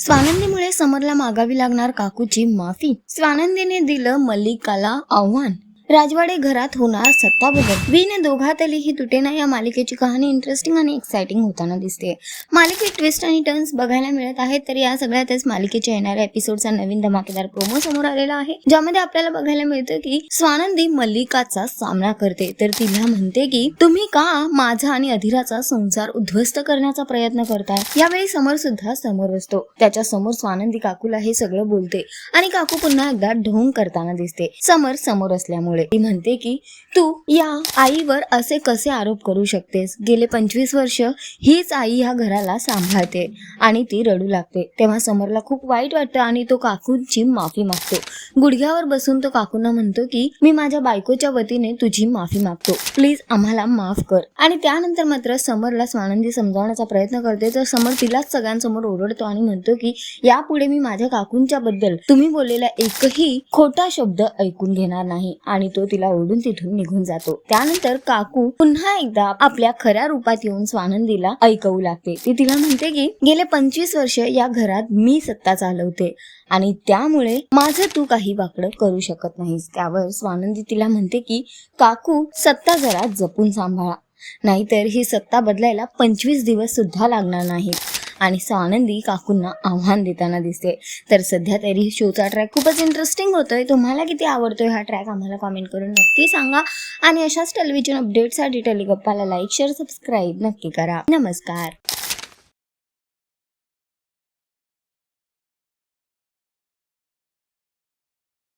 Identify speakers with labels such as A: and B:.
A: स्वानंदीमुळे समरला मागावी लागणार काकूची माफी. स्वानंदीने दिलं मल्लिकाला आव्हान. राजवाडे घरात होणार सत्ता बदल. वीने दोघातलीही तुटेना या मालिकेची कहाणी इंटरेस्टिंग आणि एक्साइटिंग होताना दिसते. मालिकेत ट्विस्ट आणि टर्न्स बघायला मिळत आहेत, तर या सगळ्यातच मालिकेच्या येणाऱ्या एपिसोडचा नवीन धमाकेदार प्रोमो समोर आलेला आहे, ज्यामध्ये आपल्याला बघायला मिळतं की स्वानंदी मल्लिकाचा सामना करते, तर तिला म्हणते की तुम्ही का माझा आणि अधीराचा संसार उद्ध्वस्त करण्याचा प्रयत्न करताय. यावेळी समर सुद्धा समोर असतो. त्याच्या समोर स्वानंदी काकूला हे सगळं बोलते आणि काकू पुन्हा एकदा ढोंग करताना दिसते. समर समोर असल्यामुळे ती म्हणते की तू या आईवर असे कसे आरोप करू शकतेस. गेले 25 वर्ष हीच आई या घराला सांभाळते आणि ती रडू लागते. तेव्हा समरला खूप वाईट वाटतं आणि तो काकूंची माफी मागतो. गुडघ्यावर बसून तो काकूंना म्हणतो की मी माझ्या बायकोच्या वतीने तुझी माफी मागतो, प्लीज आम्हाला माफ कर. आणि त्यानंतर मात्र समरला स्वानंदी समजावण्याचा प्रयत्न करते, तर समर तिलाच सगळ्यांसमोर ओरडतो आणि म्हणतो की यापुढे मी माझ्या काकूंच्या बद्दल तुम्ही बोललेला एकही खोटा शब्द ऐकून घेणार नाही. आणि तो तिला ओरडून तिथून निघून जातो. त्यानंतर काकू पुन्हा एकदा आपल्या खऱ्या रूपात येऊन स्वानंदीला ऐकवू लागते. ती तिला म्हणते की गेले 25 वर्ष या घरात मी सत्ता चालवते आणि त्यामुळे माझं तू काही वाकडं करू शकत नाहीस. त्यावर स्वानंदी तिला म्हणते की काकू सत्ता जरा जपून सांभाळा, नाहीतर ही सत्ता बदलायला 25 दिवस सुद्धा लागणार नाहीत. आणि स्वानंदी काकूंना आव्हान देताना दिसते. तर सध्या तरी शोचा ट्रॅक खूपच इंटरेस्टिंग होतोय. तुम्हाला किती आवडतोय हा ट्रॅक आम्हाला कमेंट करून नक्की सांगा. आणि अशाच टेलिव्हिजन अपडेटसाठी टेलिगप्पाला लाईक, शेअर, सबस्क्राईब नक्की करा. नमस्कार.